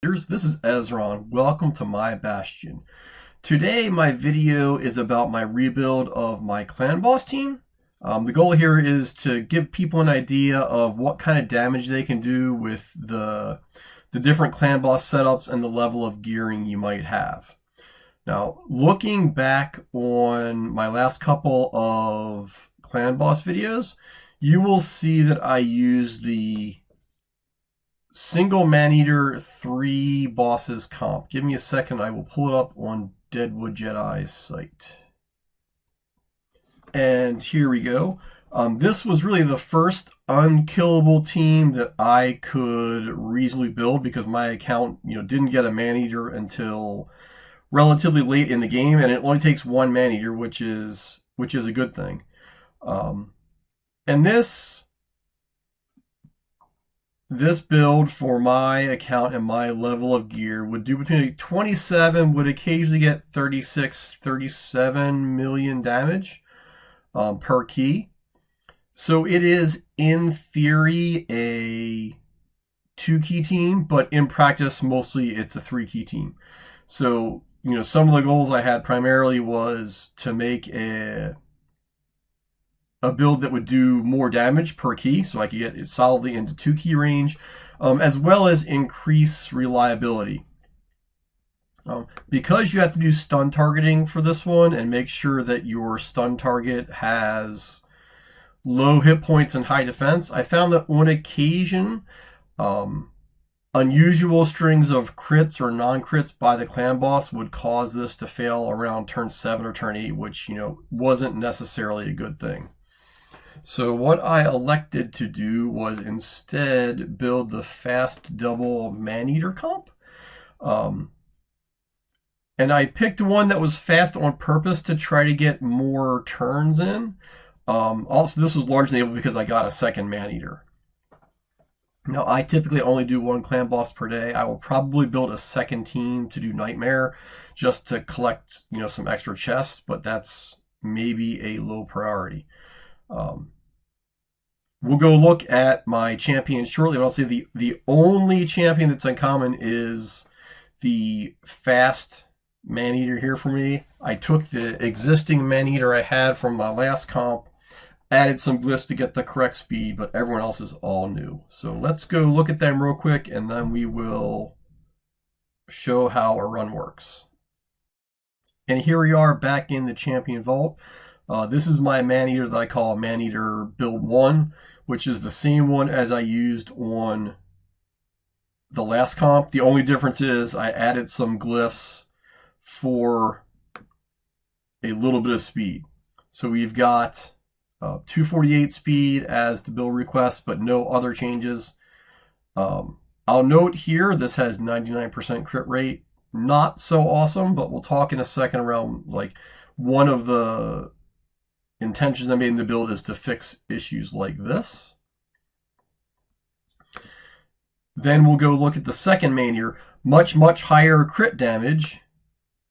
This is Ezra. Welcome to my Bastion. Today my video is about my rebuild of my clan boss team. The goal here is to give people an idea of what kind of damage they can do with the different clan boss setups and the level of gearing you might have. Now, looking back on my last couple of clan boss videos, you will see that I use the single man-eater 3 bosses comp. Give me a second, I will pull it up on Deadwood Jedi's site. And here we go. This was really the first unkillable team that I could reasonably build because my account, didn't get a man-eater until relatively late in the game, and it only takes one man-eater, which is a good thing. And this build for my account and my level of gear would do between 27, would occasionally get 36, 37 million damage per key. So it is, in theory, a 2-key team, but in practice, mostly it's a 3-key team. So, some of the goals I had primarily was to make a build that would do more damage per key, so I could get it solidly into 2-key range, as well as increase reliability. Because you have to do stun targeting for this one and make sure that your stun target has low hit points and high defense, I found that on occasion, unusual strings of crits or non-crits by the clan boss would cause this to fail around turn 7 or turn 8, which, wasn't necessarily a good thing. So what I elected to do was instead build the fast double man-eater comp. And I picked one that was fast on purpose to try to get more turns in. Also, this was largely able because I got a second man-eater. Now, I typically only do one clan boss per day. I will probably build a second team to do Nightmare just to collect, some extra chests, but that's maybe a low priority. We'll go look at my champion shortly, but I'll say the only champion that's uncommon is the fast man-eater here for me. I took the existing man-eater I had from my last comp, added some glyphs to get the correct speed, but everyone else is all new. So let's go look at them real quick, and then we will show how a run works. And here we are back in the champion vault. This is my man-eater that I call man-eater build 1, which is the same one as I used on the last comp. The only difference is I added some glyphs for a little bit of speed. So we've got 248 speed as the build request, but no other changes. I'll note here this has 99% crit rate. Not so awesome, but we'll talk in a second around like one of the intentions I made in the build is to fix issues like this. Then we'll go look at the second man-eater. Much higher crit damage,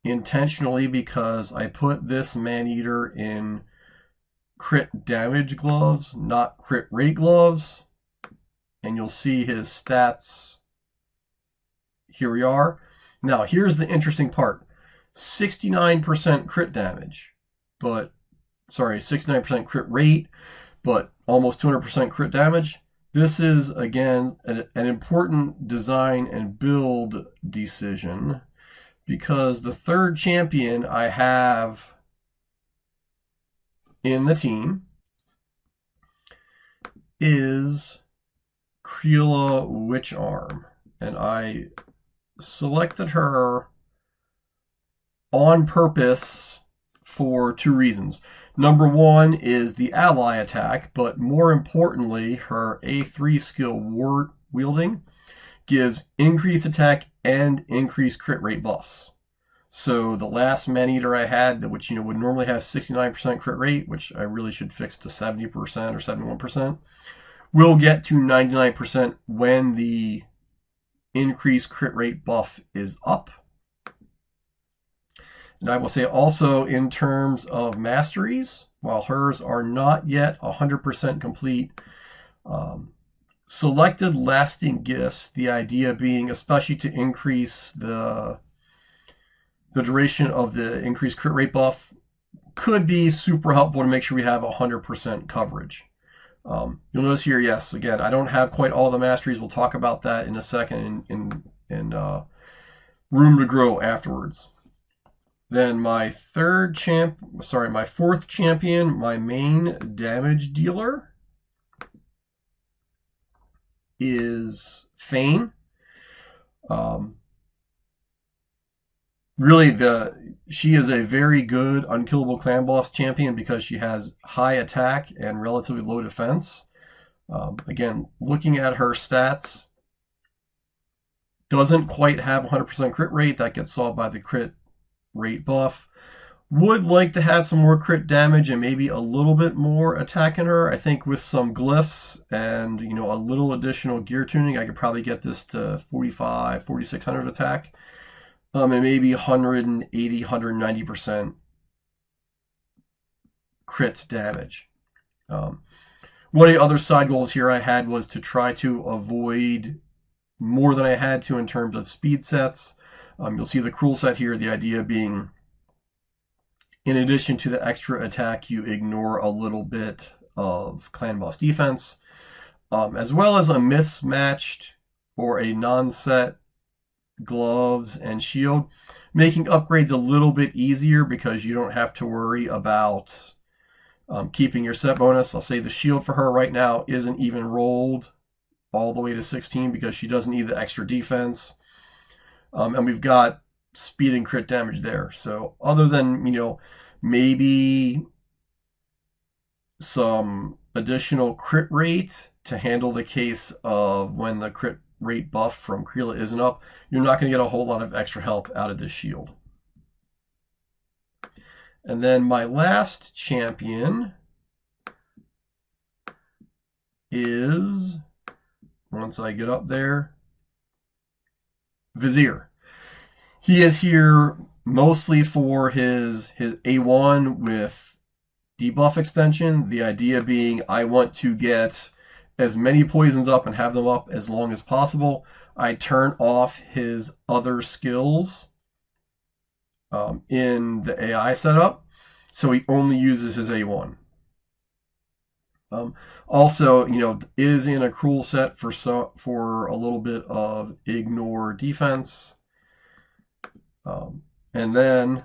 intentionally because I put this man-eater in crit damage gloves, not crit rate gloves. And you'll see his stats. Here we are. Now, here's the interesting part. 69% crit damage, but 69% crit rate, but almost 200% crit damage. This is, again, an important design and build decision because the third champion I have in the team is Creela Witcharm, and I selected her on purpose for 2 reasons. Number 1 is the ally attack, but more importantly, her A3 skill ward wielding gives increased attack and increased crit rate buffs. So the last man-eater I had, which would normally have 69% crit rate, which I really should fix to 70% or 71%, will get to 99% when the increased crit rate buff is up. And I will say also in terms of masteries, while hers are not yet 100% complete, selected lasting gifts, the idea being especially to increase the duration of the increased crit rate buff, could be super helpful to make sure we have 100% coverage. You'll notice here, yes, again, I don't have quite all the masteries. We'll talk about that in a second in room to grow afterwards. Then my fourth champion, my main damage dealer, is Fane. Really, she is a very good Unkillable Clanboss champion because she has high attack and relatively low defense. Again, looking at her stats, doesn't quite have 100% crit rate. That gets solved by the crit rate buff. Would like to have some more crit damage and maybe a little bit more attack in her. I think with some glyphs and a little additional gear tuning, I could probably get this to 45, 4600 attack. And maybe 180, 190% crit damage. One of the other side goals here I had was to try to avoid more than I had to in terms of speed sets. You'll see the cruel set here, the idea being, in addition to the extra attack, you ignore a little bit of clan boss defense, as well as a mismatched or a non-set gloves and shield, making upgrades a little bit easier because you don't have to worry about keeping your set bonus. I'll say the shield for her right now isn't even rolled all the way to 16 because she doesn't need the extra defense. And we've got speed and crit damage there. So other than, maybe some additional crit rate to handle the case of when the crit rate buff from Creela isn't up, you're not going to get a whole lot of extra help out of this shield. And then my last champion is, once I get up there, Vizier. He is here mostly for his A1 with debuff extension. The idea being I want to get as many poisons up and have them up as long as possible. I turn off his other skills in the AI setup, so he only uses his A1. Also, is in a cruel set for a little bit of ignore defense. And then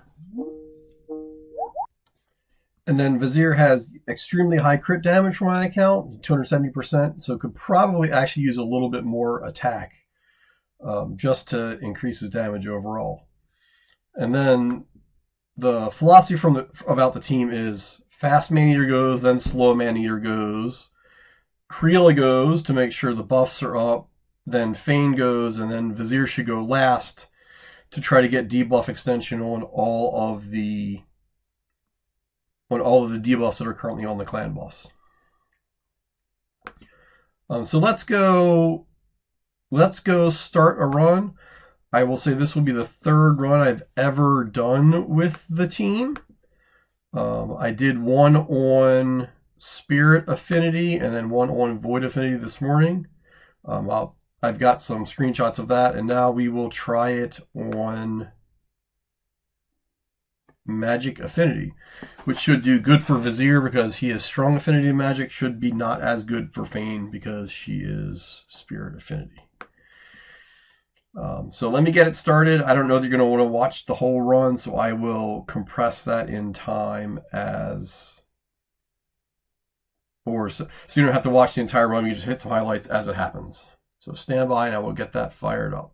Vizier has extremely high crit damage from my account, 270%, so could probably actually use a little bit more attack just to increase his damage overall. And then the philosophy about the team is fast Maneater goes, then slow Maneater goes. Creela goes to make sure the buffs are up, then Fane goes, and then Vizier should go last to try to get debuff extension on all of the debuffs that are currently on the clan boss. So let's go start a run. I will say this will be the third run I've ever done with the team. I did one on Spirit Affinity and then one on Void Affinity this morning. I've got some screenshots of that, and now we will try it on Magic Affinity, which should do good for Vizier because he is strong affinity in Magic, should be not as good for Fane because she is Spirit Affinity. So let me get it started. I don't know that you're going to want to watch the whole run, so I will compress that in time so you don't have to watch the entire run. You just hit some highlights as it happens. So stand by and I will get that fired up.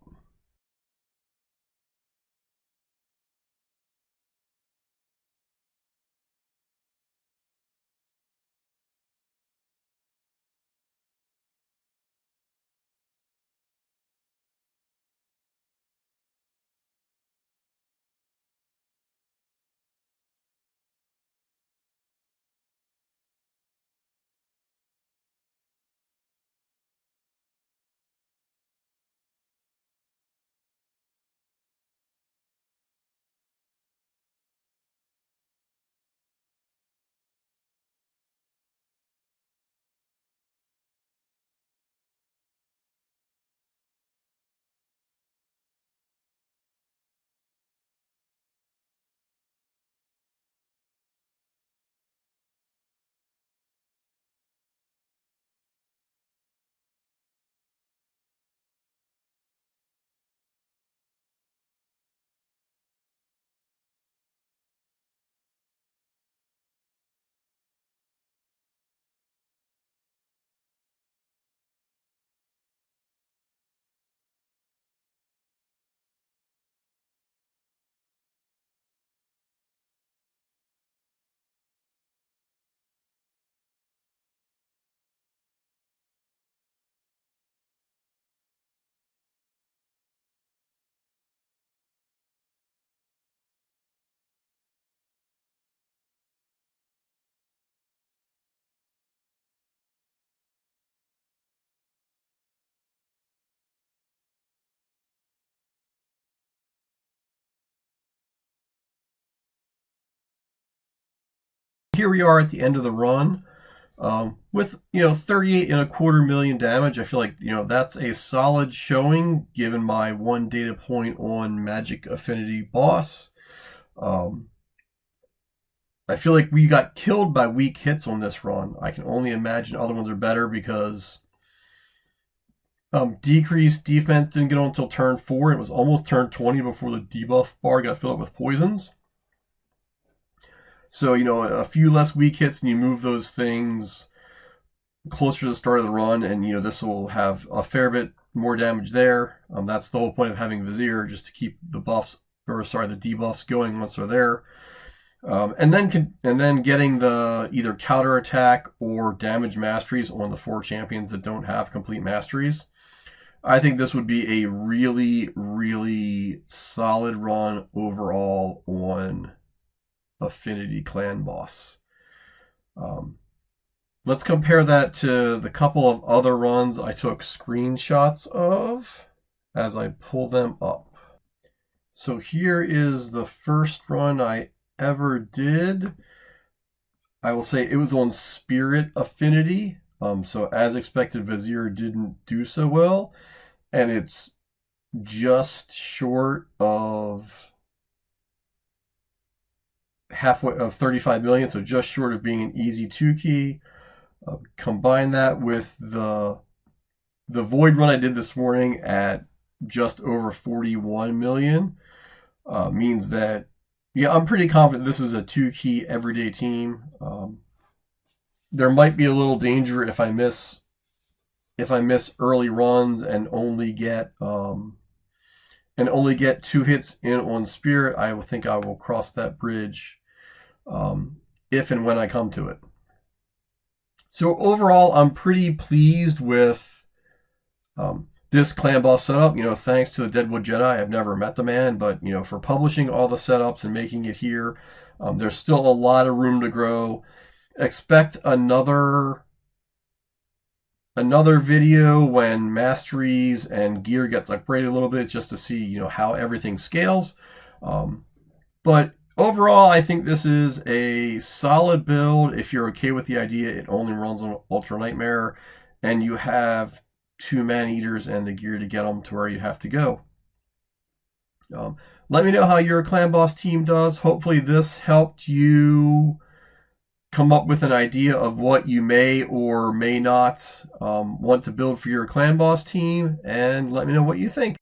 here we are at the end of the run. With 38.25 million damage. I feel like that's a solid showing given my 1 data point on Magic Affinity Boss. I feel like we got killed by weak hits on this run. I can only imagine other ones are better because decreased defense didn't get on until turn 4. It was almost turn 20 before the debuff bar got filled up with poisons. So, a few less weak hits and you move those things closer to the start of the run, and this will have a fair bit more damage there. That's the whole point of having Vizier, just to keep the debuffs going once they're there. And then getting the either counter attack or damage masteries on the 4 champions that don't have complete masteries. I think this would be a really, really solid run overall on Affinity Clanboss. Let's compare that to the couple of other runs I took screenshots of as I pull them up. So here is the first run I ever did. I will say it was on Spirit Affinity. So as expected, Vizier didn't do so well. And it's just short of halfway of 35 million, so just short of being an easy 2-key. Combine that with the Void run I did this morning at just over 41 million. Means that, I'm pretty confident this is a 2-key everyday team. There might be a little danger if I miss early runs and only get 2 hits in on Spirit. I think I will cross that bridge if and when I come to it. So overall, I'm pretty pleased with this Clanboss setup. Thanks to the Deadwood Jedi. I've never met the man, but for publishing all the setups and making it here, there's still a lot of room to grow. Expect another video when masteries and gear gets upgraded a little bit, just to see how everything scales. But overall, I think this is a solid build if you're okay with the idea it only runs on Ultra Nightmare and you have 2 Man-Eaters and the gear to get them to where you have to go. Let me know how your Clanboss team does. Hopefully this helped you come up with an idea of what you may or may not want to build for your Clanboss team, and let me know what you think.